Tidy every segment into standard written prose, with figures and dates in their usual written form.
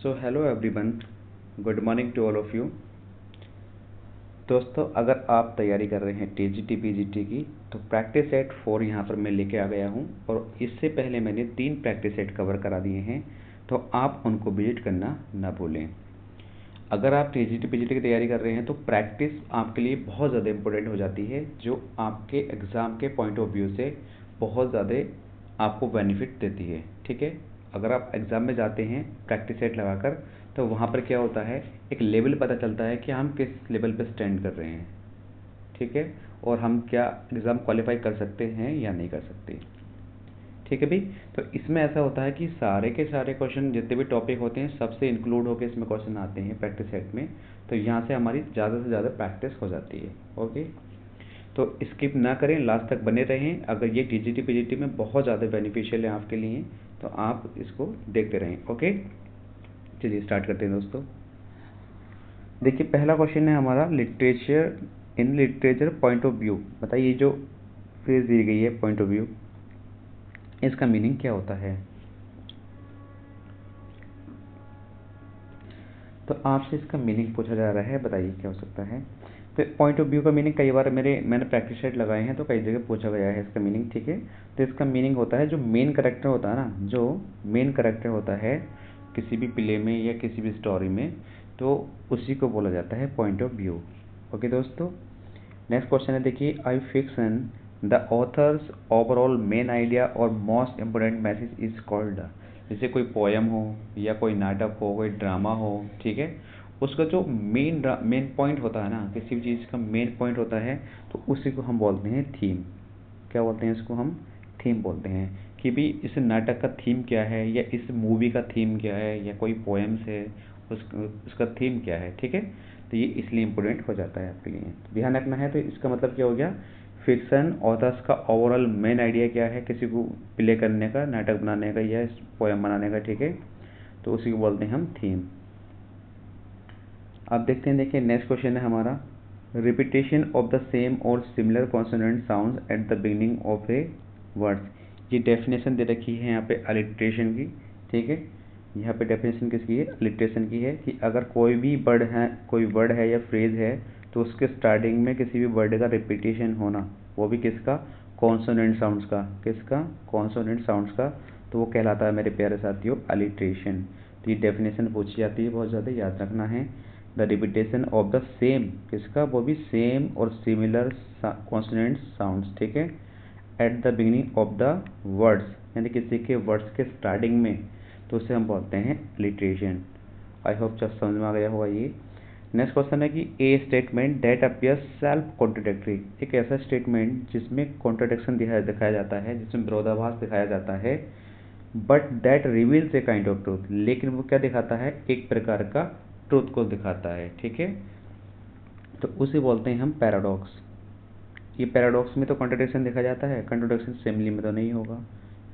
So hello everyone, good morning to all of you. दोस्तों, अगर आप तैयारी कर रहे हैं टीजीटी पीजीटी की तो प्रैक्टिस सेट 4 यहाँ पर मैं लेके आ गया हूँ और इससे पहले मैंने 3 प्रैक्टिस सेट कवर करा दिए हैं, तो आप उनको विजिट करना ना भूलें। अगर आप टीजीटी पीजीटी की तैयारी कर रहे हैं तो प्रैक्टिस आपके लिए बहुत ज़्यादा इम्पोर्टेंट हो जाती है, जो आपके एग्ज़ाम के पॉइंट ऑफ व्यू से बहुत ज़्यादा आपको बेनिफिट देती है। ठीक है, अगर आप एग्ज़ाम में जाते हैं प्रैक्टिस सेट लगाकर तो वहाँ पर क्या होता है, एक लेवल पता चलता है कि हम किस लेवल पर स्टैंड कर रहे हैं। ठीक है, और हम क्या एग्ज़ाम क्वालिफाई कर सकते हैं या नहीं कर सकते। ठीक है भाई, तो इसमें ऐसा होता है कि सारे के सारे क्वेश्चन जितने भी टॉपिक होते हैं सबसे इंक्लूड होकर इसमें क्वेश्चन आते हैं प्रैक्टिस सेट में, तो यहाँ से हमारी ज़्यादा से ज़्यादा प्रैक्टिस हो जाती है। ओके, तो स्किप ना करें, लास्ट तक बने रहें। अगर ये टीजीटी पीजीटी में बहुत ज़्यादा बेनिफिशियल है आपके लिए तो आप इसको देखते रहें। ओके, चलिए स्टार्ट करते हैं दोस्तों। देखिए, पहला क्वेश्चन है हमारा literature in literature point of view. बताइए, जो फ्रेज दी गई है पॉइंट ऑफ व्यू, इसका मीनिंग क्या होता है। तो आपसे इसका मीनिंग पूछा जा रहा है, बताइए क्या हो सकता है। तो पॉइंट ऑफ व्यू का मीनिंग कई बार मैंने प्रैक्टिस सेट लगाए हैं तो कई जगह पूछा गया है इसका मीनिंग। ठीक है, तो इसका मीनिंग होता है जो मेन कैरेक्टर होता है ना, जो मेन कैरेक्टर होता है किसी भी प्ले में या किसी भी स्टोरी में, तो उसी को बोला जाता है पॉइंट ऑफ व्यू। ओके दोस्तों, नेक्स्ट क्वेश्चन है, देखिए, in fiction the author's overall main idea और most important message is called. जैसे कोई पोएम हो या कोई नाटक हो, कोई ड्रामा हो, ठीक है, उसका जो मेन पॉइंट होता है ना, किसी भी चीज़ का मेन पॉइंट होता है, तो उसी को हम बोलते हैं थीम। क्या बोलते हैं इसको, हम थीम बोलते हैं कि भी इस नाटक का थीम क्या है या इस मूवी का थीम क्या है या कोई पोएम्स है उसका थीम क्या है। ठीक है, तो ये इसलिए इम्पोर्टेंट हो जाता है आपके लिए, ध्यान रखना है। तो इसका मतलब क्या हो गया, फिक्शन ऑथर्स का ओवरऑल मेन आइडिया क्या है किसी को प्ले करने का, नाटक बनाने का या पोएम बनाने का। ठीक है, तो उसी को बोलते हैं हम थीम। अब देखते हैं, देखिए नेक्स्ट क्वेश्चन है हमारा, रिपीटेशन ऑफ द सेम और similar consonant sounds at the beginning of A words. ये डेफिनेशन दे रखी है यहाँ पे अलिट्रेशन की। ठीक है, यहाँ पे डेफिनेशन किसकी है, अलिट्रेशन की है, कि अगर कोई वर्ड है या फ्रेज है तो उसके स्टार्टिंग में किसी भी वर्ड का रिपीटेशन होना, वो भी किसका, कॉन्सोनेंट साउंड्स का। किसका, कॉन्सोनेंट साउंड्स का, तो वो कहलाता है मेरे प्यारे साथियों अलिट्रेशन। तो ये डेफिनेशन पूछी जाती है, बहुत ज़्यादा याद रखना है। The repetition of the same, किसका, वो भी सेम और सिमिलर कॉन्सोनेंट साउंड्स। ठीक है, at the beginning of the words, यानी किसी के वर्ड्स के स्टार्टिंग में, तो उसे हम बोलते हैं लिटरेशन। आई होप जब समझ में आ गया होगा ये। नेक्स्ट क्वेश्चन है कि ए statement that appears self contradictory. एक ऐसा स्टेटमेंट जिसमें कॉन्ट्रोडिक्शन दिखाया जाता है, जिसमें विरोधाभास दिखाया जाता है, but that reveals a kind of truth, लेकिन वो क्या दिखाता है, एक प्रकार का ट्रूथ को दिखाता है। ठीक है, तो उसे बोलते हैं हम पैराडॉक्स। ये पैराडॉक्स में तो कॉन्ट्रडिक्शन देखा जाता है, कॉन्ट्रडिक्शन सिमिली में तो नहीं होगा,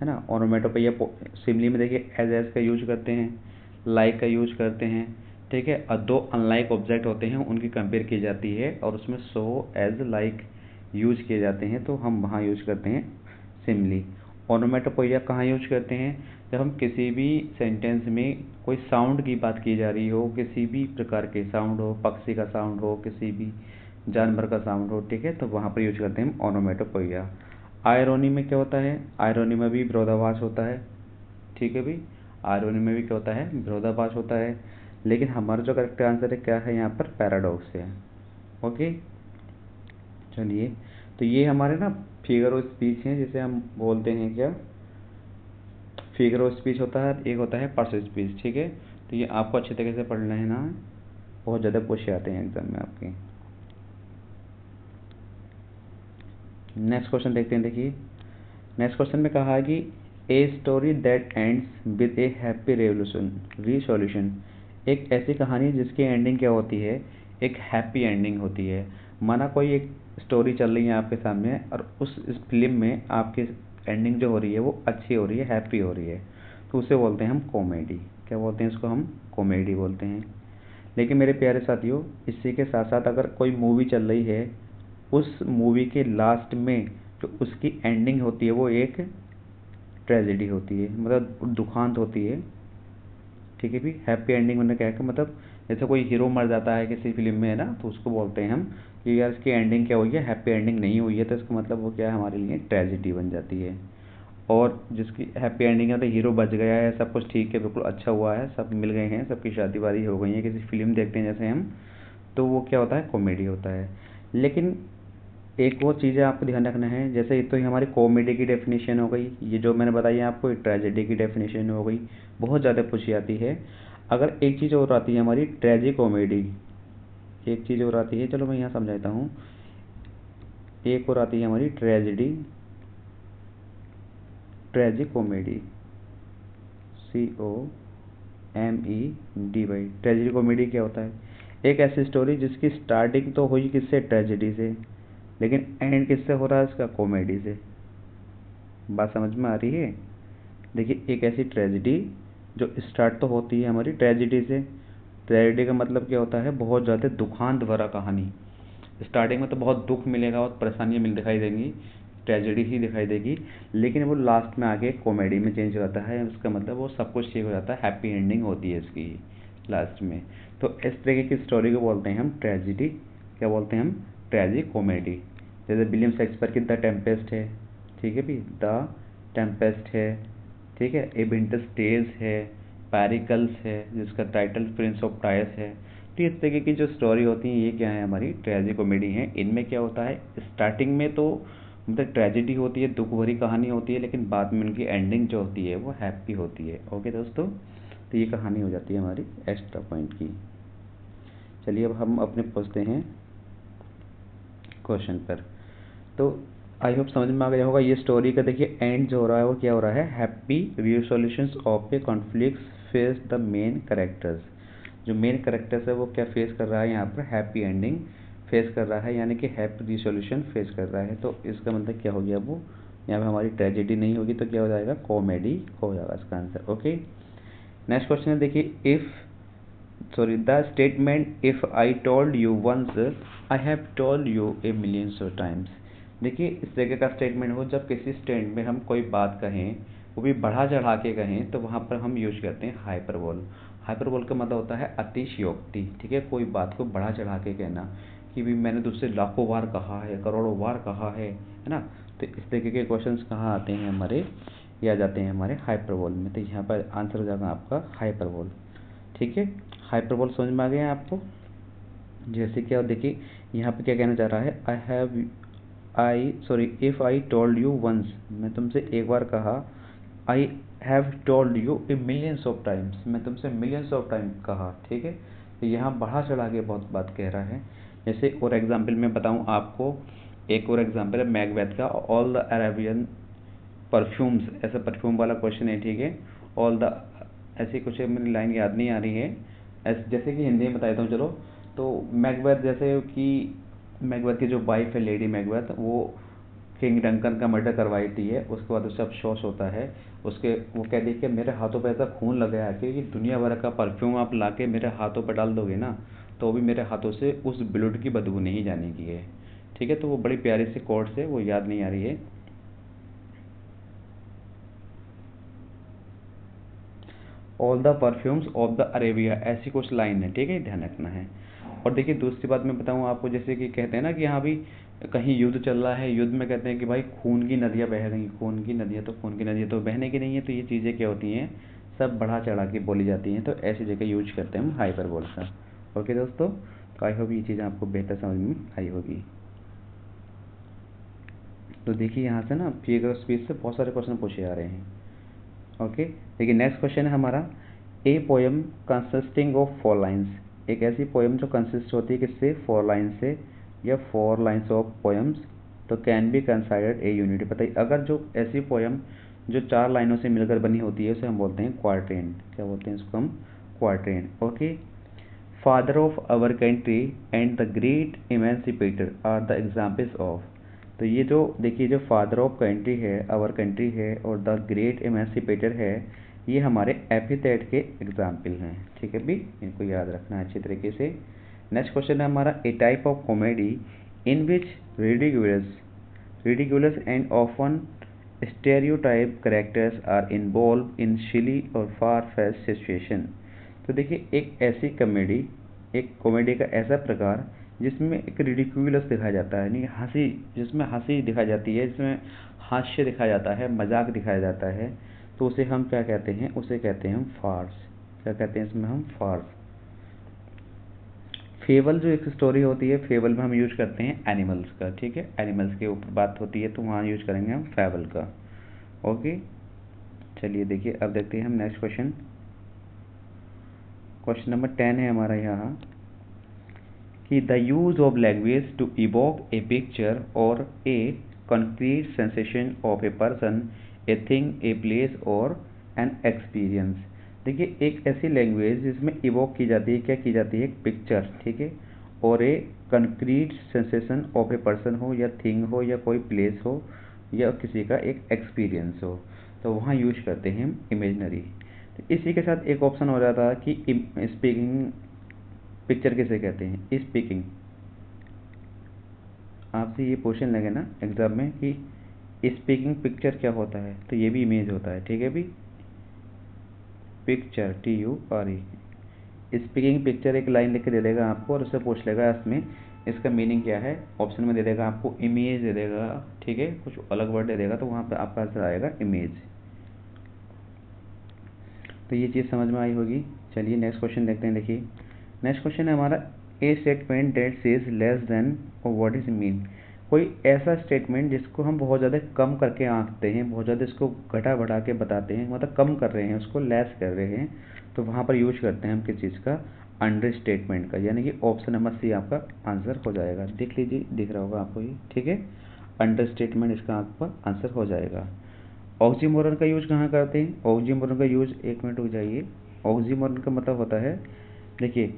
है ना। ओनोमेटोपोइया सिमिली में देखिए एज का यूज करते हैं, लाइक का यूज करते हैं। ठीक है, और दो अनलाइक ऑब्जेक्ट होते हैं उनकी कंपेयर की जाती है और उसमें सो एज लाइक यूज किए जाते हैं, तो हम वहाँ यूज करते हैं सिमिली। ओनोमेटोपोइया कहाँ यूज करते हैं, जब हम किसी भी सेंटेंस में कोई साउंड की बात की जा रही हो, किसी भी प्रकार के साउंड हो, पक्षी का साउंड हो, किसी भी जानवर का साउंड हो, ठीक है, तो वहाँ पर यूज करते हैं ओनोमेटोपोइया। आयरोनी में क्या होता है, आयरोनी में भी विरोधाभास होता है। ठीक है भाई, आयरोनी में भी क्या होता है, विरोधाभास होता है, लेकिन हमारा जो करेक्ट आंसर है क्या है, यहाँ पर पैराडॉक्स है। ओके, चलिए, तो ये हमारे ना फिगर ऑफ स्पीच हैं, जिसे हम बोलते हैं क्या, फिगर ऑफ स्पीच होता है, एक होता है पर्स स्पीच। ठीक है, तो ये आपको अच्छे तरीके से पढ़ना है ना, बहुत ज़्यादा पूछे आते हैं एग्जाम में आपके। नेक्स्ट क्वेश्चन देखते हैं, देखिए नेक्स्ट क्वेश्चन में कहा है कि a story that ends with A happy resolution. एक ऐसी कहानी जिसकी एंडिंग क्या होती है, एक हैप्पी एंडिंग होती है। माना कोई एक स्टोरी चल रही है आपके सामने और इस फिल्म में आपकी एंडिंग जो हो रही है वो अच्छी हो रही है, हैप्पी हो रही है, तो उसे बोलते हैं हम कॉमेडी। क्या बोलते हैं इसको, हम कॉमेडी बोलते हैं। लेकिन मेरे प्यारे साथियों, इसी के साथ साथ अगर कोई मूवी चल रही है, उस मूवी के लास्ट में जो उसकी एंडिंग होती है वो एक ट्रेजेडी होती है, मतलब दुखांत होती है, ठीक है भी। हैप्पी एंडिंग मैंने क्या है कि मतलब जैसे कोई हीरो मर जाता है किसी फिल्म में है ना, तो उसको बोलते हैं हम कि यार इसकी एंडिंग क्या हुई है, हैप्पी एंडिंग नहीं हुई है, तो इसका मतलब वो क्या है, हमारे लिए ट्रेजिडी बन जाती है। और जिसकी हैप्पी एंडिंग है तो हीरो बच गया है, सब कुछ ठीक है, बिल्कुल अच्छा हुआ है, सब मिल गए हैं, सबकी शादी वादी हो गई है, किसी फिल्म देखते हैं जैसे हम, तो वो क्या होता है, कॉमेडी होता है। लेकिन एक और चीज़ है आपको ध्यान रखना है, जैसे ये तो ये हमारी कॉमेडी की डेफिनेशन हो गई, ये जो मैंने बताई है आपको ट्रेजेडी की डेफिनेशन हो गई, बहुत ज़्यादा पूछी जाती है। अगर एक चीज़ और आती है हमारी ट्रेजी कॉमेडी, एक चीज़ और आती है, चलो मैं यहाँ समझाता हूँ, एक और आती है हमारी tragedy, ट्रेजी comedy, COMEDY। Tragedy comedy क्या होता है, एक ऐसी स्टोरी जिसकी स्टार्टिंग तो हुई किससे, ट्रेजिडी से, लेकिन एंड किससे हो रहा है इसका, कॉमेडी से। बात समझ में आ रही है। देखिए एक ऐसी ट्रेजिडी जो स्टार्ट तो होती है हमारी ट्रेजिडी से, ट्रेजिडी का मतलब क्या होता है, बहुत ज़्यादा दुखांत भरा कहानी, स्टार्टिंग में तो बहुत दुख मिलेगा और परेशानियाँ मिल दिखाई देंगी, ट्रेजिडी ही दिखाई देगी, लेकिन वो लास्ट में आके कॉमेडी में चेंज हो जाता है, उसका मतलब वो सब कुछ ठीक हो जाता है, हैप्पी एंडिंग होती है इसकी लास्ट में। तो इस तरीके की स्टोरी को बोलते हैं हम ट्रेजिडी, क्या बोलते हैं हम, ट्रेजी कॉमेडी। जैसे विलियम शेक्सपियर की द टेम्पेस्ट है, ठीक है भी, द टेम्पेस्ट है, ठीक है, ए विंटर्स टेल्स है, पैरिकल्स है जिसका टाइटल प्रिंस ऑफ टायर्स है। तो इस तरीके की जो स्टोरी होती है ये क्या है, हमारी ट्रेजी कॉमेडी है। इनमें क्या होता है, स्टार्टिंग में तो मतलब ट्रेजिडी होती है, दुख भरी कहानी होती है, लेकिन बाद में उनकी एंडिंग जो होती है वो हैप्पी होती है। ओके दोस्तों, तो ये कहानी हो जाती है हमारी एक्स्ट्रा पॉइंट की। चलिए अब हम अपने पूछते हैं क्वेश्चन पर। तो आई होप समझ में आ गया होगा। ये स्टोरी का देखिए एंड जो हो रहा है वो क्या हो रहा है, happy resolutions of a conflicts face the main characters. जो मेन कैरेक्टर्स है वो क्या फेस कर रहा है यहाँ पर, हैप्पी एंडिंग फेस कर रहा है, यानी कि हैप्पी रिसोल्यूशन फेस कर रहा है। तो इसका मतलब क्या हो गया, वो यहाँ पर हमारी ट्रेजेडी नहीं होगी तो क्या हो जाएगा, कॉमेडी हो जाएगा इसका आंसर। ओके, नेक्स्ट क्वेश्चन है देखिए, if sorry the statement if I told you once I have told you a millions of times। देखिए इस तरह का स्टेटमेंट हो जब किसी स्टेटमेंट में हम कोई बात कहें, वो भी बढ़ा चढ़ा के कहें, तो वहाँ पर हम यूज करते हैं हाइपरबोल। हाइपरबोल का मतलब होता है अतिशयोक्ति, ठीक है, कोई बात को बढ़ा चढ़ा के कहना कि भी मैंने तुझसे लाखों बार कहा है, करोड़ों बार कहा है ना। तो इस तरीके के क्वेश्चंस कहाँ आते हैं हमारे, ये आ जाते हैं हमारे हाइपरबोल में। तो यहाँ पर आंसर हो जाएगा आपका हाइपरबोल, ठीक है। हाइपरबोल समझ में आ गया है आपको। जैसे क्या देखिए यहाँ पे क्या कहना चाह रहा है, if I told you once, मैं तुमसे एक बार कहा, I have told you a millions of times, मैं तुमसे मिलियंस ऑफ टाइम कहा, ठीक है। तो यहाँ बढ़ा चढ़ा के बहुत बात कह रहा है। जैसे और एग्जाम्पल मैं बताऊँ आपको, एक और एग्जाम्पल है मैकबेथ का, ऑल द अरेबियन परफ्यूम्स, ऐसा परफ्यूम वाला क्वेश्चन है, ठीक है। ऑल द, ऐसी कुछ मेरी लाइन याद नहीं आ रही है, जैसे कि हिंदी में बता देता हूँ चलो। तो मैकबेथ, जैसे कि मैकबेथ की जो वाइफ है लेडी मैकबेथ, वो किंग डंकन का मर्डर करवाती है, उसके बाद उसे अफसोस होता है, उसके वो कहती है कि मेरे हाथों पे ऐसा खून लग गया है कि दुनिया भर का परफ्यूम आप ला के मेरे हाथों पर डाल दोगे ना, तो भी मेरे हाथों से उस ब्लड की बदबू नहीं जानेगी है, ठीक है। तो वो बड़ी प्यारी सी कोट से, वो याद नहीं आ रही है, all the perfumes of the Arabia, ऐसी कुछ लाइन है, ठीक है, ध्यान रखना है। और देखिए दूसरी बात मैं बताऊँ आपको, जैसे कि कहते हैं ना कि यहाँ भी कहीं युद्ध चल रहा है, युद्ध में कहते हैं कि भाई खून की नदियाँ बह गई, खून की नदियाँ, तो खून की नदियाँ तो बहने की नहीं है, तो ये चीज़ें क्या होती हैं, सब बढ़ा चढ़ा के बोली जाती हैं, तो ऐसी जगह यूज करते हैं हम हाइपरबोल का। ओके दोस्तों, तो आई होप ये चीज़ आपको बेहतर समझ में आई होगी। तो देखिए यहाँ से ना फिगर स्पीच से बहुत सारे क्वेश्चन पूछे जा रहे हैं। ओके, देखिए नेक्स्ट क्वेश्चन है हमारा, a poem consisting of 4 lines, एक ऐसी पोएम जो कंसिस्ट होती है किससे, 4 लाइन से, या 4 लाइन्स ऑफ पोएम्स, तो can be considered a unit. बताइए अगर जो ऐसी पोएम जो 4 लाइनों से मिलकर बनी होती है उसे हम बोलते हैं क्वार्टेन, क्या बोलते हैं इसको हम, quatrain. Okay, father of our country and the great emancipator are the examples of. तो ये जो देखिए जो फादर ऑफ कंट्री है, आवर कंट्री है, और द ग्रेट इमेंसिपेटर है, ये हमारे एपिथेट के एग्जाम्पल हैं, ठीक है भी, इनको याद रखना है अच्छी तरीके से। नेक्स्ट क्वेश्चन है हमारा, a type of comedy in which ridiculous and often stereotype characters are involved in silly or far-fetched situation। तो देखिए एक कॉमेडी का ऐसा प्रकार जिसमें एक रिडिक्यूलस दिखाया जाता है, नहीं जिसमें हंसी दिखाई जाती है, जिसमें हास्य दिखाया जाता है, मजाक दिखाया जाता है, तो उसे हम क्या कहते हैं? उसे कहते हैं हम फार्स। क्या कहते हैं इसमें हम? फार्स। फेबल जो एक स्टोरी होती है, फेबल में हम यूज करते हैं एनिमल्स का, ठीक है, एनिमल्स के ऊपर बात होती है तो वहाँ यूज करेंगे हम फेबल का। ओके, चलिए देखिए अब देखते हैं हम नेक्स्ट क्वेश्चन। क्वेश्चन नंबर 10 है हमारा यहाँ कि the use of language to evoke a picture और a concrete sensation of a person, a thing, a place और an experience। देखिए एक ऐसी लैंग्वेज जिसमें इवोक की जाती है, क्या की जाती है? एक पिक्चर, ठीक है, और a concrete sensation of a person हो या थिंग हो या कोई प्लेस हो या किसी का एक एक्सपीरियंस हो, तो वहाँ यूज करते हैं हम इमेजनरी। तो इसी के साथ एक ऑप्शन हो जाता है कि स्पीकिंग पिक्चर किसे कहते हैं? स्पीकिंग। आपसे ये क्वेश्चन लगे ना एग्जाम में कि स्पीकिंग पिक्चर क्या होता है, तो ये भी इमेज होता है, ठीक है भी। पिक्चर TURE, स्पीकिंग पिक्चर एक लाइन लिख के दे देगा आपको और उससे पूछ लेगा इसमें इसका मीनिंग क्या है, ऑप्शन में दे देगा आपको इमेज दे देगा, ठीक है, कुछ अलग वर्ड दे देगा तो वहाँ पे आपका आंसर आएगा इमेज। तो ये चीज़ समझ में आई होगी। चलिए नेक्स्ट क्वेश्चन देखते हैं। देखिए नेक्स्ट क्वेश्चन है हमारा ए statement that says less than और व्हाट इज मीन। कोई ऐसा स्टेटमेंट जिसको हम बहुत ज़्यादा कम करके आंकते हैं, बहुत ज़्यादा इसको घटा बढ़ा के बताते हैं, मतलब कम कर रहे हैं, उसको लेस कर रहे हैं, तो वहाँ पर यूज करते हैं हम किस चीज़ का? अंडर स्टेटमेंट का, यानी कि ऑप्शन नंबर सी आपका आंसर हो जाएगा। देख लीजिए, दिख रहा होगा आपको ये, ठीक है, अंडर स्टेटमेंट इसका आपका आंसर हो जाएगा। ऑक्सीमोरन का यूज कहाँ करते हैं? ऑक्सीमोरन का यूज, एक मिनट रुक जाइए, ऑक्सीमोरन का मतलब होता है, देखिए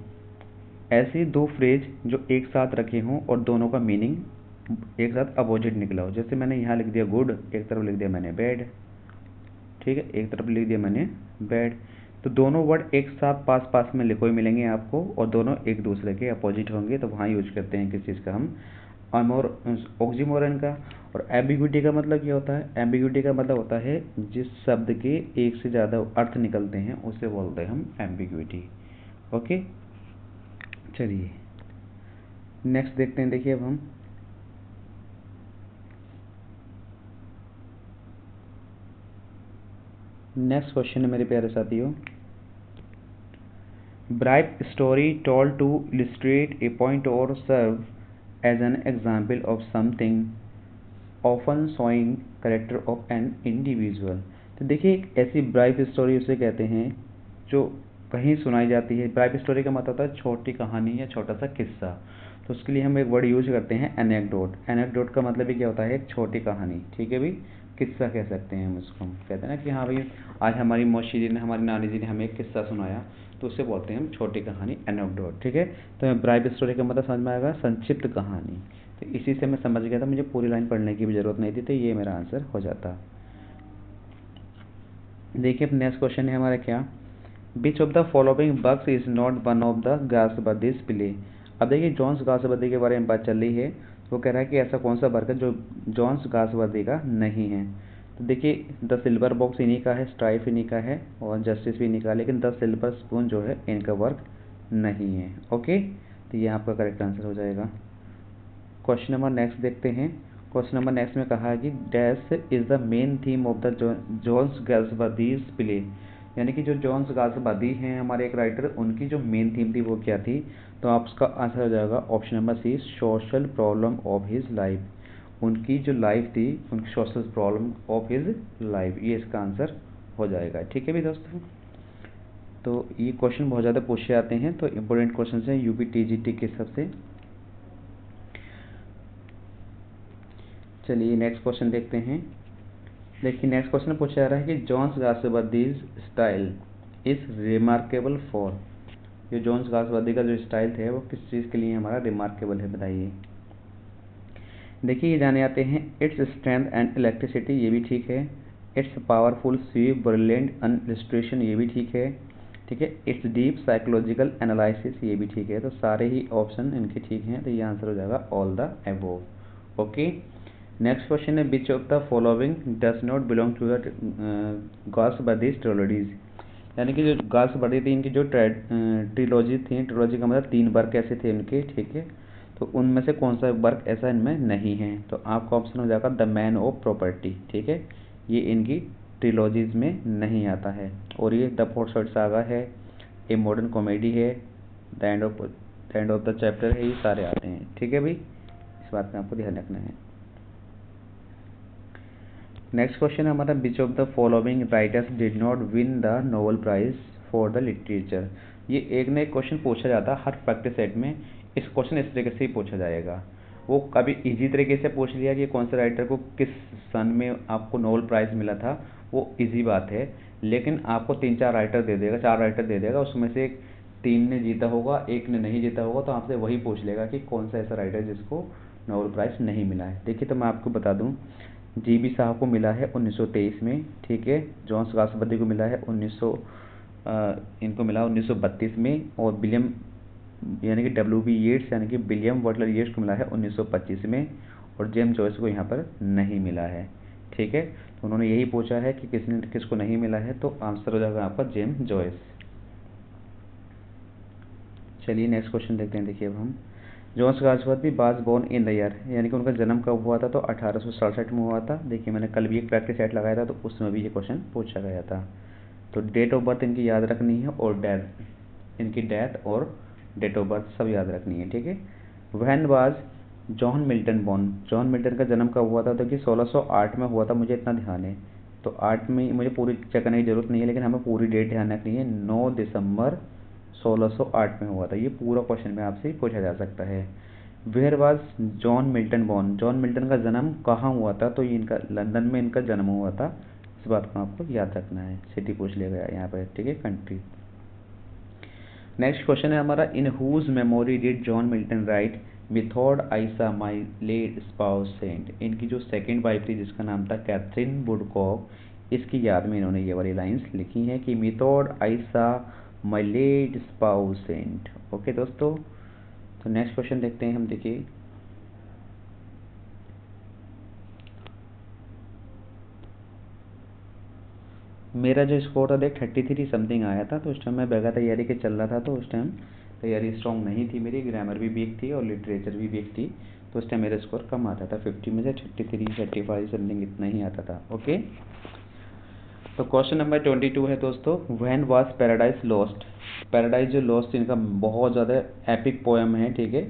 ऐसे दो फ्रेज जो एक साथ रखे हों और दोनों का मीनिंग एक साथ अपोजिट निकला हो। जैसे मैंने यहाँ लिख दिया गुड, एक तरफ लिख दिया मैंने बैड, ठीक है, एक तरफ लिख दिया मैंने बैड, तो दोनों वर्ड एक साथ पास पास में लिखे हुए मिलेंगे आपको और दोनों एक दूसरे के अपोजिट होंगे, तो वहाँ यूज करते हैं किस चीज़ का? हम ऑक्सीमोरन का। और एम्बिग्विटी का मतलब क्या होता है? एम्बिग्विटी का मतलब होता है जिस शब्द के एक से ज़्यादा अर्थ निकलते हैं उसे बोलते हैं हम एम्बिग्विटी। ओके, चलिए नेक्स्ट देखते हैं। देखिए अब हम नेक्स्ट क्वेश्चन है मेरे प्यारे साथियों, bright story told to illustrate a point और serve as an example of something often showing character of an individual. तो देखिए एक ऐसी ब्राइट स्टोरी उसे कहते हैं जो कहीं सुनाई जाती है। ब्राइट स्टोरी का मतलब होता है छोटी कहानी या छोटा सा किस्सा, तो उसके लिए हम एक वर्ड यूज करते हैं एनेक्डोट। एनेक्डोट का मतलब भी क्या होता है? एक छोटी कहानी, ठीक है भी, किस्सा कह सकते हैं हम उसको। हम कहते हैं ना कि हाँ भाई आज हमारी मौसी जी ने, हमारी नानी जी ने हमें एक किस्सा सुनाया, तो उसे बोलते हैं हम छोटी कहानी, एनेक्डोट, ठीक है। तो ब्राइट स्टोरी का मतलब समझ में आएगा संक्षिप्त कहानी। तो इसी से मैं समझ गया था, मुझे पूरी लाइन पढ़ने की भी जरूरत नहीं थी, तो ये मेरा आंसर हो जाता। देखिए अब नेक्स्ट क्वेश्चन है हमारा क्या, which of the following bugs is not one of the Galsworthy's play. अब देखिए जॉन्स गासबर्दी के बारे में बात चल रही है, वो कह रहा है कि ऐसा कौन सा बर्ग है जो जॉन्स गासबर्दी का नहीं है। तो देखिए द सिल्वर बॉक्स इन्हीं का है, स्ट्राइफ इन्हीं का है और जस्टिस भी इन्हीं का, लेकिन द सिल्वर स्पून जो है इनका वर्क नहीं है। ओके, तो ये आपका करेक्ट आंसर हो जाएगा। क्वेश्चन नंबर नेक्स्ट देखते हैं। क्वेश्चन नंबर नेक्स्ट में कहा है कि dash is the main theme of the John's Galsworthy's play, यानी कि जो जॉन्स गासबर्दी हैं हमारे एक राइटर, उनकी जो मेन थीम थी वो क्या थी? तो आप उसका आंसर हो जाएगा option number C, social problem of his life. उनकी जो लाइफ थी, उनकी social problem of his life, ये इसका आंसर हो जाएगा, ठीक है भी दोस्तों। तो ये क्वेश्चन बहुत ज़्यादा पूछे जाते हैं, तो इम्पोर्टेंट क्वेश्चन हैं यूपी TGT के हिसाब से। चलिए नेक्स्ट क्वेश्चन देखते हैं। देखिए नेक्स्ट क्वेश्चन पूछा जा रहा है कि John's Galsworthy's style is remarkable for. जो जॉन्स गासबर्दी का जो स्टाइल थे वो किस चीज़ के लिए हमारा रिमार्केबल है, बताइए। देखिए ये जाने आते हैं, इट्स स्ट्रेंथ एंड इलेक्ट्रिसिटी, ये भी ठीक है। It's powerful sweep brilliant illustration, ये भी ठीक है, ठीक है। इट्स डीप साइकोलॉजिकल एनालिसिस, ये भी ठीक है। तो सारे ही ऑप्शन इनके ठीक हैं, तो ये आंसर हो जाएगा all the above. Okay, next question है which of the following does not belong to the Galsworthy's trilogies. यानी कि जो गर्ल्स बढ़ी थी इनकी जो ट्रिलॉजी थी, ट्रिलॉजी का मतलब 3 वर्क ऐसे थे उनके, ठीक है। तो उनमें से कौन सा वर्क ऐसा इनमें नहीं है, तो आपका ऑप्शन हो जाएगा द मैन ऑफ प्रॉपर्टी, ठीक है। ये इनकी ट्रिलॉजीज में नहीं आता है। और ये द फोर्साइट सागा है, ए मॉडर्न कॉमेडी है, the end of the chapter है, ये सारे आते हैं, ठीक है भाई। इस बात में आपको ध्यान रखना है। नेक्स्ट क्वेश्चन है हमारा, which of the following writers did not win the Nobel prize for the literature. ये एक ना एक क्वेश्चन पूछा जाता है हर प्रैक्टिस सेट में। इस क्वेश्चन इस तरीके से ही पूछा जाएगा। वो कभी इजी तरीके से पूछ लिया कि कौन से राइटर को किस सन में आपको नोबेल प्राइज मिला था, वो इजी बात है। लेकिन आपको 3-4 राइटर दे देगा, 4 राइटर दे देगा, उसमें से 3 ने जीता होगा, 1 ने नहीं जीता होगा, तो आपसे वही पूछ लेगा कि कौन सा ऐसा राइटर जिसको नोबेल प्राइज नहीं मिला है। देखिए, तो मैं आपको बता दूं, जीबी साहब को मिला है 1923 में, ठीक है। जॉन राष्ट्रपति को मिला है इनको मिला 1932 में। और विलियम यानी कि WB येट्स यानी कि विलियम बटलर येट्स को मिला है 1925 में। और जेम्स जॉयस को यहाँ पर नहीं मिला है, ठीक है। तो उन्होंने यही पूछा है कि किसको नहीं मिला है, तो आंसर हो जाएगा आपका जेम्स जॉयस। चलिए नेक्स्ट क्वेश्चन देखते हैं। देखिए अब हम, जॉन राष्ट्रपति बाज बोर्न इन द ईयर, यानी कि उनका जन्म कब हुआ था, तो 1867 में हुआ था। देखिए मैंने कल भी एक प्रैक्टिस सेट लगाया था, तो उसमें भी ये क्वेश्चन पूछा गया था। तो डेट ऑफ बर्थ इनकी याद रखनी है, और इनकी डेथ और डेट ऑफ बर्थ सब याद रखनी है, ठीक है। When was John Milton born, John Milton का जन्म कब हुआ था, तो कि 1608 में हुआ था, मुझे इतना ध्यान है। तो 8 में मुझे पूरी चेक करने की जरूरत नहीं है, लेकिन हमें पूरी डेट ध्यान रखनी है। 9 दिसंबर 1608 में हुआ था। ये पूरा क्वेश्चन में आपसे पूछा जा सकता है। Where was John Milton born, John Milton का जन्म कहाँ हुआ था, तो ये इनका लंदन में इनका जन्म हुआ था। इस बात को आपको याद रखना है। सिटी पूछ लिया यहाँ पर, ठीक है, कंट्री। नेक्स्ट क्वेश्चन है हमारा, in whose memory did John Milton write methought I saw my late spouse saint. इनकी जो सेकंड वाइफ थी जिसका नाम था कैथरीन वुडकॉक, इसकी याद में इन्होंने ये वाली लाइंस लिखी हैं कि मिथोड I saw my late spouse Saint. Okay दोस्तों, तो नेक्स्ट क्वेश्चन देखते हैं हम। देखिए, मेरा जो स्कोर था देख 33 समथिंग आया था। तो उस टाइम मैं बगैर तैयारी के चल रहा था, तो उस टाइम तैयारी स्ट्रॉन्ग नहीं थी मेरी, ग्रामर भी वीक थी और लिटरेचर भी वीक थी। तो उस टाइम मेरा स्कोर कम आता था, 50 में से 33 35 समथिंग इतना ही आता था। ओके, तो क्वेश्चन नंबर 22 है दोस्तों, when was paradise lost. Paradise जो लॉस्ट इनका बहुत ज़्यादा एपिक पोएम है, ठीक है।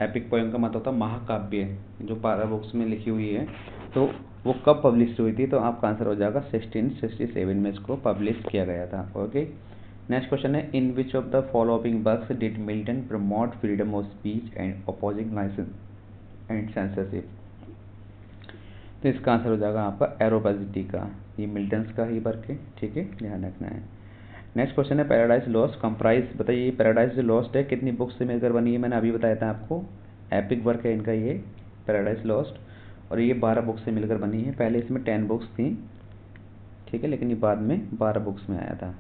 एपिक पोएम का मतलब होता है महाकाव्य, जो 12 बुक्स में लिखी हुई है। तो वो कब पब्लिश हुई थी, तो आपका आंसर हो जाएगा 1667 में इसको पब्लिश किया गया था। ओके, नेक्स्ट क्वेश्चन है, in which of the following works did Milton promote freedom of speech and opposing license and censorship. तो इसका आंसर हो जाएगा आपका एरोबाजिटी का। ये मिल्टन्स का ही वर्क है, ठीक है, ध्यान रखना है। नेक्स्ट क्वेश्चन है, पैराडाइज लॉस्ट कंप्राइज, बताइए पैराडाइज जो लॉस्ट है कितनी बुक्स से मिलकर बनी है। मैंने अभी बताया था आपको, एपिक वर्क है इनका ये पैराडाइज लॉस्ट, और ये 12 बुक्स से मिलकर बनी है। पहले इसमें 10 बुक्स थी, ठीक है, लेकिन ये बाद में 12 बुक्स में आया था।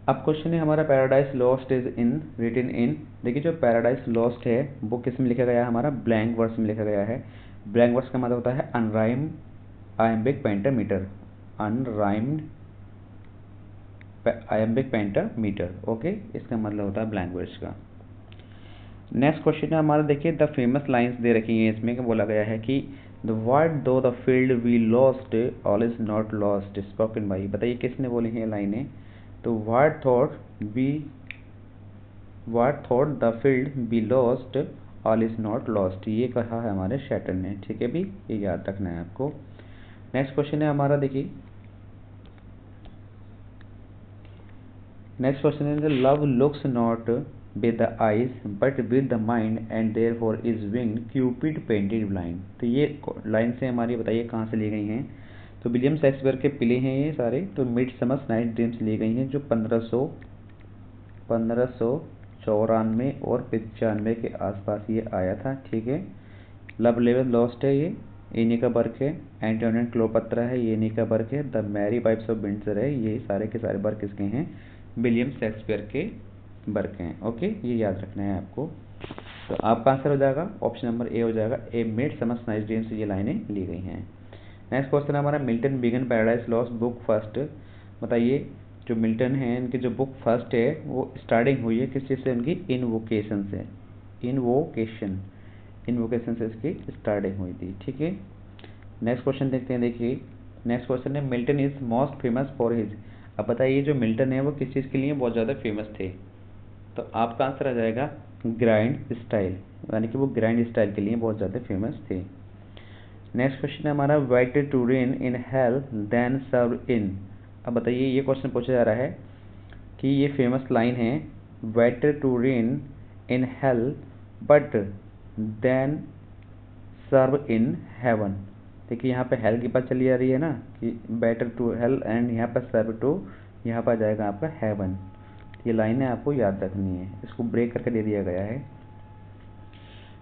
अब क्वेश्चन है हमारा, Paradise Lost is in written in. देखिए, जो पैराडाइज लॉस्ट है वो किस में लिखा गया है, हमारा ब्लैंक वर्स में लिखा गया है। ब्लैंक वर्स का मतलब होता है unrhymed iambic pentameter, unrhymed iambic pentameter. Okay, इसका मतलब होता है ब्लैंक वर्स का। नेक्स्ट क्वेश्चन है हमारा, देखिए द फेमस लाइंस दे रखी हैं इसमें, बोला गया है कि the word though the field we lost all is not lost spoken by. बताइए किसने बोली हैं ये लाइनें, तो what thought the field be lost all is not lost, ये कहा है हमारे शैटर ने, ठीक है भी, ये याद रखना है आपको। नेक्स्ट क्वेश्चन है हमारा, देखिए नेक्स्ट क्वेश्चन है, love looks not with the eyes but with the mind and therefore is winged Cupid painted blind. तो ये लाइन से हमारी बताइए कहाँ से ली गई हैं, तो विलियम शेक्सपियर के प्ले हैं ये सारे। तो मिडसमर नाइट ड्रीम्स ली गई हैं, जो 1594 और 95 के आसपास ये आया था, ठीक है। लव लेवल लॉस्ट है ये इन्हीं का वर्क है। एंटोनियन क्लोपत्रा है, ये इन्हीं का वर्क है। The merry wives of Windsor है, ये सारे के सारे वर्क इसके हैं, विलियम शेक्सपियर के वर्क हैं। ओके, ये याद रखना है आपको। तो आपका आंसर हो जाएगा ऑप्शन नंबर ए हो जाएगा, ए मिडसमर नाइट ड्रीम्स ये लाइनें ली गई हैं। नेक्स्ट क्वेश्चन हमारा, Milton began Paradise Lost book first बताइए जो मिल्टन है इनकी जो बुक फर्स्ट है वो स्टार्टिंग हुई है किस चीज़ से, उनकी इनवोकेशन से, इनवोकेशन से इसकी स्टार्टिंग हुई थी। ठीक है, नेक्स्ट क्वेश्चन देखते हैं। देखिए नेक्स्ट क्वेश्चन है Milton is most famous for his. अब बताइए जो मिल्टन है वो किस चीज़ के लिए बहुत ज़्यादा फेमस थे, तो आपका आंसर आ जाएगा ग्राइंड स्टाइल, यानी कि वो ग्राइंड स्टाइल के लिए बहुत ज़्यादा फेमस थे। नेक्स्ट क्वेश्चन है हमारा better to reign in hell than serve in. अब बताइए ये क्वेश्चन पूछा जा रहा है कि ये फेमस लाइन है better to reign in hell but than serve in heaven. देखिए यहाँ पे हेल की बात चली जा रही है ना कि बेटर टू हेल एंड यहाँ पर सर्व टू, यहाँ पर जाएगा आपका हेवन। ये लाइनें आपको याद रखनी है, इसको ब्रेक करके दे दिया गया है।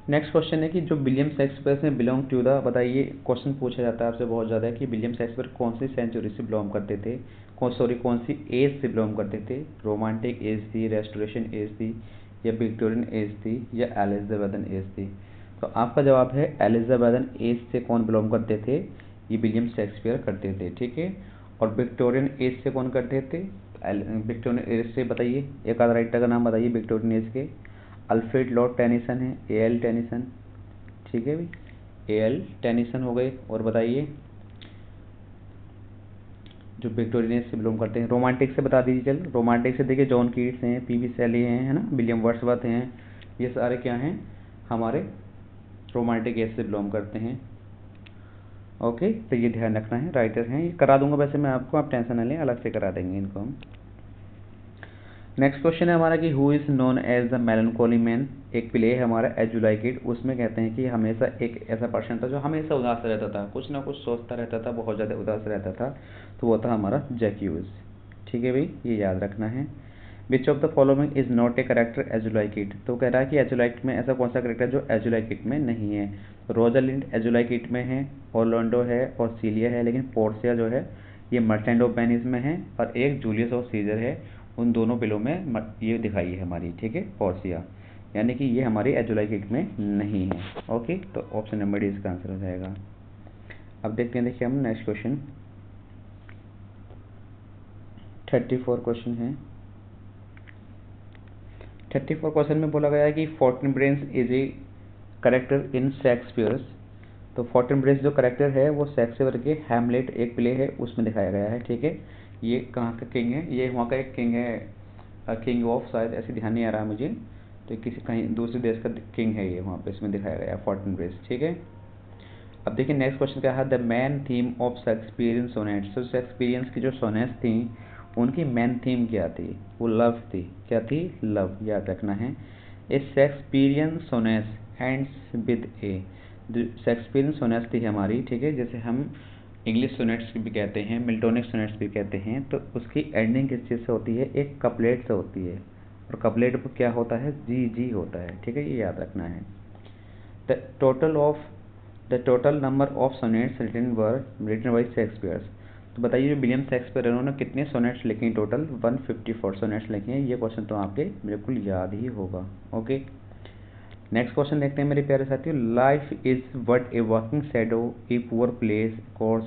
नेक्स्ट क्वेश्चन है कि जो विलियम शेक्सपियर से बिलोंग टू द, बताइए क्वेश्चन पूछा जाता है आपसे बहुत ज़्यादा कि विलियम शेक्सपियर कौन सी सेंचुरी से बिलोंग करते थे, कौन सी एज से बिलोंग करते थे। रोमांटिक एज थी, रेस्टोरेशन एज थी, या विक्टोरियन एज थी, या एलिजाबेथन एज थी। तो आपका जवाब है एलिजाबेथन एज से कौन बिलोंग करते थे, ये विलियम शेक्सपियर करते थे। ठीक है, और विक्टोरियन एज से कौन करते थे, विक्टोरियन एज से बताइए एक आध राइटर का नाम बताइए विक्टोरियन एज के। अल्फ्रेड लॉर्ड टेनिसन है, ए.एल. टेनिसन। ठीक है भाई, ए.एल. टेनिसन हो गए। और बताइए जो विक्टोरियन एज से बिलोंग करते हैं। रोमांटिक से बता दीजिए, चल रोमांटिक से देखिए जॉन कीट्स हैं, पी.बी. शेली हैं, है ना, विलियम वर्ड्सवर्थ हैं, ये सारे क्या हैं हमारे रोमांटिक एज से बिलोंग करते हैं। ओके, तो ये ध्यान रखना है, राइटर हैं, ये करा दूंगा वैसे मैं आपको, आप टेंशन ना लें, अलग से करा देंगे इनको हम। नेक्स्ट क्वेश्चन है हमारा कि who is known as the melancholy man. एक प्ले है हमारा एज यू लाइक इट, उसमें कहते हैं कि हमेशा एक ऐसा पर्सन था जो हमेशा उदास रहता था, कुछ ना कुछ सोचता रहता था, बहुत ज़्यादा उदास रहता था, तो वो था हमारा जैक्यूज। ठीक है भाई, ये याद रखना है। Which of the following is not a character as you like it. तो कह रहा है कि एज यू लाइक इट में ऐसा कौन सा करेक्टर जो एज यू लाइक इट में नहीं है। Rosalind as you like it में है, ऑर्लैंडो है और सीलिया है, लेकिन पोर्सिया जो है ये मर्चेंट ऑफ वेनिस में है, और एक जूलियस और सीजर है, उन दोनों बिलों में ये दिखाई है हमारी। ठीक है, पोर्सिया, यानी कि ये हमारी एज यू लाइक इट में नहीं है। ओके, तो ऑप्शन नंबर डी इसका आंसर हो जाएगा। अब देखते हैं, देखिए हम नेक्स्ट क्वेश्चन 34 क्वेश्चन है। 34 क्वेश्चन में बोला गया है कि Fortinbras is a character in Shakespeare's. तो फोर्टिनब्रेंस जो करेक्टर है वो शेक्सपियर के हैमलेट एक प्ले है उसमें दिखाया गया है। ठीक है, ये कहाँ का किंग है, ये वहाँ का एक किंग है, किंग ऑफ, शायद ऐसे ध्यान नहीं आ रहा है मुझे, तो किसी कहीं दूसरे देश का किंग है ये, वहाँ पे इसमें दिखाया गया है फोर्टिनब्रेंस। ठीक है, अब देखिए नेक्स्ट क्वेश्चन क्या है, the main theme of Shakespearean sonnets. तो शेक्सपियरियंस की जो सोनेट्स थी उनकी मेन थीम क्या थी, वो लव थी। क्या थी, लव, याद रखना है। A Shakespearean sonnets ends with a, Shakespearean sonnets थी हमारी, ठीक है, जैसे हम इंग्लिश सोनेट्स भी कहते हैं, मिल्टोनिक सोनेट्स भी कहते हैं, तो उसकी एंडिंग किस चीज़ से होती है, एक कपलेट से होती है, और कपलेट पर क्या होता है, जी जी होता है। ठीक है, ये याद रखना है। The total number of sonnets written by Shakespeare. तो बताइए जो विलियम शेक्सपियर उन्होंने कितने सोनेट्स लिखे, टोटल 154 सोनेट्स लिखे हैं। ये क्वेश्चन तो आपके बिल्कुल याद ही होगा। ओके, नेक्स्ट क्वेश्चन देखते हैं मेरे प्यारे साथियों। Life is what a walking shadow a poor plays course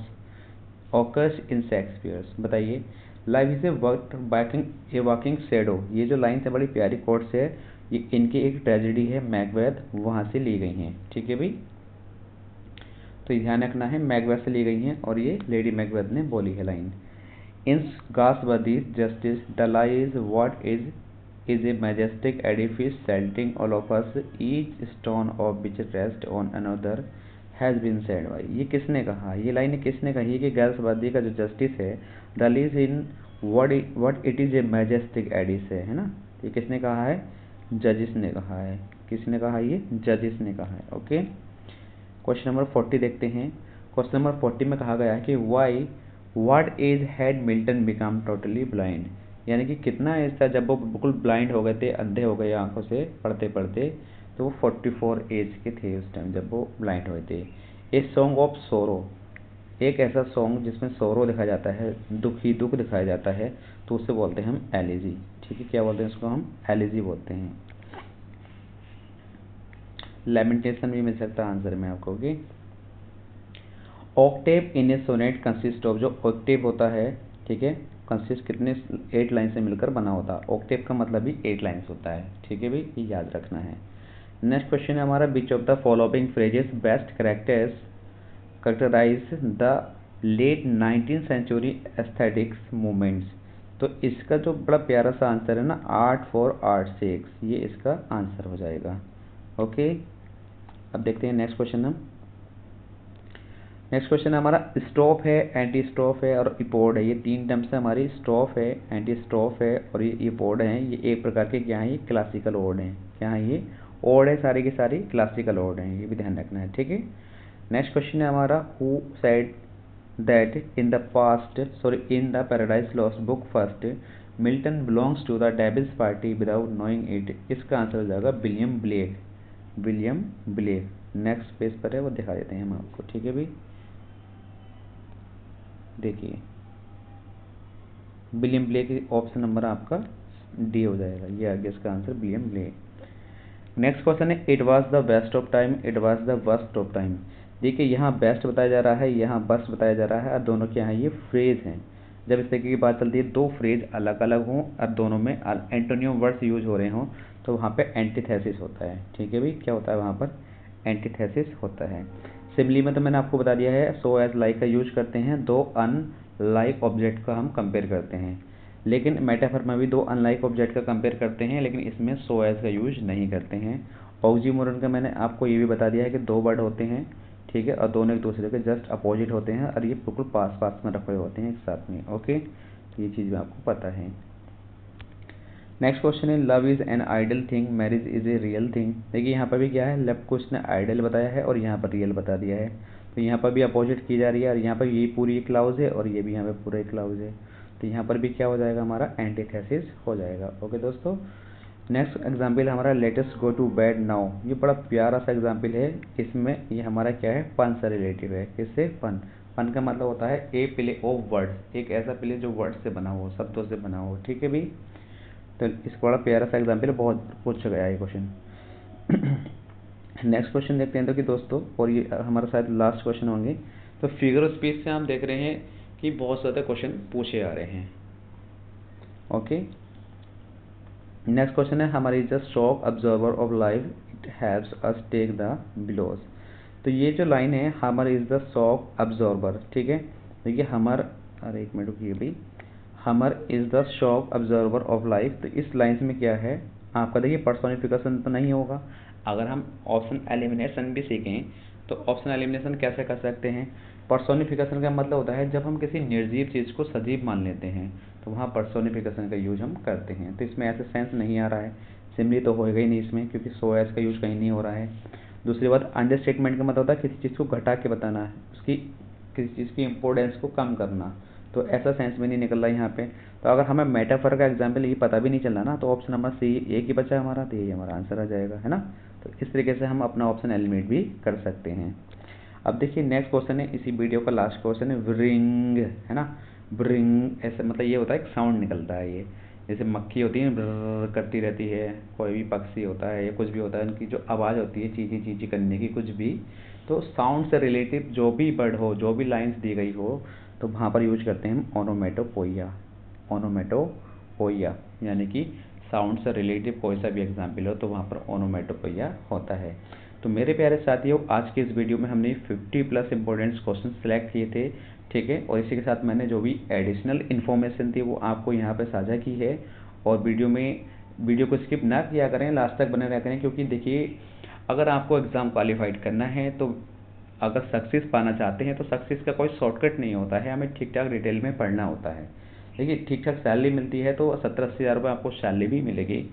occurs in Shakespeare's. बताइए life is a walking shadow, ये जो लाइन है बड़ी प्यारी कोर्स है, ये इनकी एक ट्रेजेडी है मैकबेथ, वहाँ से ली गई हैं। ठीक है भाई, तो ये ध्यान रखना है, मैकबेथ से ली गई हैं, और ये लेडी मैकबेथ ने बोली है line. In Galsworthy's justice the law is what is a majestic edifice sheltering all of us each stone of which rest on another has been said by. ये किसने कहा, ये लाइन किसने कही है कि गासवर्दी का जो जस्टिस है the lease in what it is a majestic Aedes है ना, ये किसने कहा है, जजिस ने कहा है। किसने कहा, ये जजिस ने कहा है। ओके, क्वेश्चन नंबर 40 देखते हैं। क्वेश्चन नंबर 40 में कहा गया है कि why what age had Milton become totally blind, यानी कि कितना एज था जब वो बिल्कुल ब्लाइंड हो गए थे, अंधे हो गए आंखों से पढ़ते पढ़ते, तो वो 44 एज के थे उस टाइम जब वो ब्लाइंड हुए थे। ए सॉन्ग ऑफ सोरो, एक ऐसा सॉन्ग जिसमें सोरो दिखाया जाता है, दुख ही दुख दिखाया जाता है, तो उससे बोलते हैं हम एलिजी। ठीक है, क्या बोलते हैं उसको, हम एलिजी बोलते हैं। लैमेंटेशन भी मिल सकता है आंसर में आपको। Okay, octave in a sonnet consist of, जो ऑक्टेव होता है, ठीक है, कंसिस्ट कितने 8 लाइन से मिलकर बना होता है। ऑक्टेव का मतलब भी 8 लाइन्स होता है, ठीक है भाई, ये याद रखना है। नेक्स्ट क्वेश्चन है हमारा, which of the following phrases best characterise the late 19th century aesthetics movements. तो इसका जो बड़ा प्यारा सा आंसर है ना, आर्ट फॉर आर्ट सेक्स, ये इसका आंसर हो जाएगा। ओके, अब देखते हैं नेक्स्ट क्वेश्चन। हम नेक्स्ट क्वेश्चन हमारा स्टॉप है, एंटी स्टॉप है और इपोड है। ये 3 टर्म्स है हमारी, स्टॉप है, एंटी स्टॉप है और ये इपोड है। ये एक प्रकार के क्या है, ये क्लासिकल ओड हैं। क्या है ये, ओड है, सारी की सारी क्लासिकल ओड हैं, ये भी ध्यान रखना है, ठीक है। नेक्स्ट क्वेश्चन है हमारा, who said that in the Paradise Lost book first Milton belongs to the devil's party without knowing it. इसका आंसर हो जाएगा William Blake. William Blake next page पर है, वो दिखा देते हैं हम आपको, ठीक है भाई। देखिए विलियम ब्लेक, ऑप्शन नंबर आपका डी हो जाएगा, ये आगे इसका answer William Blake. Next question है, it was the best of time, it was the worst of time. देखिए यहाँ बेस्ट बताया जा रहा है, यहाँ वर्स्ट बताया जा रहा है, और दोनों क्या है, ये फ्रेज हैं। जब इस तरीके की बात चलती है, दो फ्रेज अलग अलग हों और दोनों में एंटोनियम वर्ड्स यूज हो रहे हों, तो वहाँ पे एंटीथेसिस होता है, ठीक है भाई। क्या होता है वहाँ पर, एंटीथेसिस होता है। सिमिली में तो मैंने आपको बता दिया है, सो एज लाइक का यूज करते हैं, दो अनलाइक ऑब्जेक्ट का हम कंपेयर करते हैं। लेकिन मेटाफर में भी दो अनलाइक ऑब्जेक्ट का कंपेयर करते हैं, लेकिन इसमें सो एज का यूज नहीं करते हैं। ऑक्सीमोरन का मैंने आपको ये भी बता दिया है कि दो वर्ड होते हैं, ठीक है, और दोनों एक दूसरे के जस्ट अपोजिट होते हैं और ये बिल्कुल पास पास में रखे होते हैं एक साथ में। ओके, तो ये चीज़ भी आपको पता है। नेक्स्ट क्वेश्चन है, love is an idle thing, marriage is a real thing. देखिए यहाँ पर भी क्या है, लव को उसने आइडल बताया है और यहाँ पर रियल बता दिया है, तो यहाँ पर भी अपोजिट की जा रही है और यहाँ पर ये पूरी एक क्लाउज है और ये भी यहाँ पर पूरा एक क्लाउज है, तो यहाँ पर भी क्या हो जाएगा, हमारा एंटीथेसिस हो जाएगा। ओके दोस्तों, नेक्स्ट एग्जाम्पल हमारा, let us go to bed now. ये बड़ा प्यारा सा एग्जाम्पल है, इसमें ये हमारा क्या है, फन से रिलेटिव है। किससे, फन। फन का मतलब होता है ए प्ले ऑफ वर्ड्स, एक ऐसा प्ले जो वर्ड से बना हो, शब्दों से बना हो, ठीक है भाई। तो इसका बड़ा प्यारा सा एग्जाम्पल, बहुत पूछ गया है ये क्वेश्चन। नेक्स्ट क्वेश्चन देखते हैं तो कि दोस्तों, और ये हमारा शायद लास्ट क्वेश्चन होंगे। तो फिगर ऑफ स्पीच से हम देख रहे हैं कि बहुत ज़्यादा क्वेश्चन पूछे आ रहे हैं। ओके, नेक्स्ट क्वेश्चन है हमारी, just shock observer of life, it helps us take the billows. तो ये जो लाइन है, हमर इज द शॉक ऑब्जर्वर, ठीक है। देखिए हमर, अरे एक मिनट रुकिए भाई, हमर is the shock observer of life. तो इस लाइन में क्या है आपका, देखिए पर्सोनिफिकेशन तो नहीं होगा। अगर हम ऑप्शन एलिमिनेशन भी सीखें तो ऑप्शन एलिमिनेशन कैसे कर सकते हैं। पर्सोनिफिकेशन का मतलब होता है जब हम किसी निर्जीव चीज़ को सजीव मान लेते हैं, तो वहाँ पर्सोनिफिकेशन का यूज हम करते हैं। तो इसमें ऐसे सेंस नहीं आ रहा है, सिमिली तो होएगा ही नहीं इसमें, क्योंकि सो एज का यूज कहीं नहीं हो रहा है। दूसरी बात, अंडरस्टेटमेंट का मतलब होता है किसी चीज़ को घटा के बताना है, उसकी किसी चीज़ की इम्पोर्टेंस को कम करना, तो ऐसा सेंस में नहीं निकल रहा है यहाँ पे। तो अगर हमें मेटाफर का एग्जाम्पल ये पता भी नहीं चल रहा ना, तो ऑप्शन नंबर सी एक ही बचा हमारा, तो यही हमारा आंसर आ जाएगा, है ना। तो इस तरीके से हम अपना ऑप्शन एलिमिनेट भी कर सकते हैं। अब देखिए नेक्स्ट क्वेश्चन है, इसी वीडियो का लास्ट क्वेश्चन है, ब्रिंग, है ना। ब्रिंग ऐसे मतलब ये होता है, एक साउंड निकलता है, ये जैसे मक्खी होती है ब्र करती रहती है, कोई भी पक्षी होता है या कुछ भी होता है, उनकी जो आवाज़ होती है चीची चीची करने की, कुछ भी, तो साउंड से रिलेटिव जो भी वर्ड हो, जो भी लाइन्स दी गई हो, तो वहाँ पर यूज करते हैं हम ओनोमेटोपोइया। ओनोमेटोपोइया यानी कि साउंड से रिलेटिव कोई सा भी एग्जाम्पल हो तो वहाँ पर ओनोमेटोपोइया होता है। तो मेरे प्यारे साथियों, आज के इस वीडियो में हमने 50+ इंपॉर्टेंट क्वेश्चन सेलेक्ट किए थे, ठीक है, और इसी के साथ मैंने जो भी एडिशनल इन्फॉर्मेशन थी वो आपको यहाँ पे साझा की है। और वीडियो को स्किप ना किया करें, लास्ट तक बने रह करें, क्योंकि देखिए अगर आपको एग्ज़ाम क्वालिफाइड करना है, तो अगर सक्सेस पाना चाहते हैं तो सक्सेस का कोई शॉर्टकट नहीं होता है, हमें ठीक ठाक डिटेल में पढ़ना होता है। देखिए ठीक ठाक सैलरी मिलती है तो 70-80 हज़ार रुपये आपको सैलरी भी मिलेगी।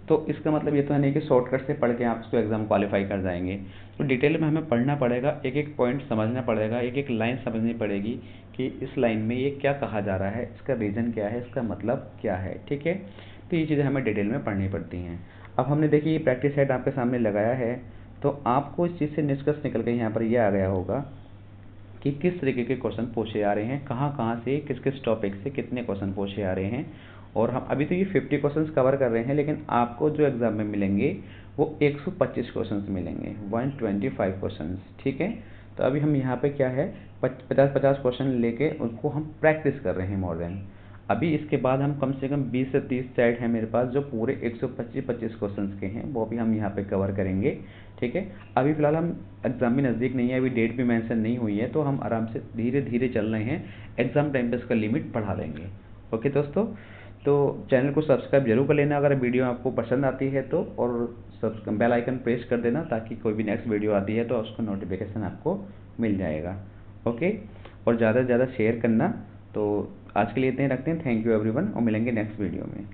तो इसका मतलब ये तो नहीं कि शॉर्टकट से पढ़ के आप उसको एग्ज़ाम क्वालिफाई कर जाएंगे। तो डिटेल में हमें पढ़ना पड़ेगा, एक एक पॉइंट समझना पड़ेगा, एक एक लाइन समझनी पड़ेगी कि इस लाइन में ये क्या कहा जा रहा है, इसका रीज़न क्या है, इसका मतलब क्या है, ठीक है। तो ये चीज़ें हमें डिटेल में पढ़नी पड़ती हैं। अब हमने देखिए ये प्रैक्टिस सेट आपके सामने लगाया है, तो आपको इस चीज़ से निष्कर्ष निकल के यहाँ पर ये आ गया होगा कि किस तरीके के क्वेश्चन पूछे आ रहे हैं, कहाँ से, किस किस टॉपिक से कितने क्वेश्चन पूछे आ रहे हैं। और हम अभी तो ये 50 क्वेश्चंस कवर कर रहे हैं, लेकिन आपको जो एग्ज़ाम में मिलेंगे वो 125 क्वेश्चंस मिलेंगे, 125 क्वेश्चंस, ठीक है। तो अभी हम यहाँ पे क्या है 50-50 क्वेश्चन लेके उनको हम प्रैक्टिस कर रहे हैं मोर देन। अभी इसके बाद हम कम से कम 20 से 30 सेट हैं मेरे पास जो पूरे 125 क्वेश्चंस के हैं, वो भी हम यहाँ पे कवर करेंगे। ठीक है, अभी फ़िलहाल हम एग्ज़ाम भी नज़दीक नहीं है, अभी डेट भी मेंशन नहीं हुई है, तो हम आराम से धीरे धीरे चल रहे हैं। एग्ज़ाम टाइम पे इसका लिमिट बढ़ा देंगे। ओके दोस्तों, तो चैनल को सब्सक्राइब जरूर कर लेना अगर वीडियो आपको पसंद आती है तो, और बेल आइकन प्रेस कर देना ताकि कोई भी नेक्स्ट वीडियो आती है तो उसका नोटिफिकेशन आपको मिल जाएगा। ओके, और ज़्यादा से ज़्यादा शेयर करना। तो आज के लिए इतने ही रखते हैं। थैंक यू एवरीवन, और मिलेंगे नेक्स्ट वीडियो में।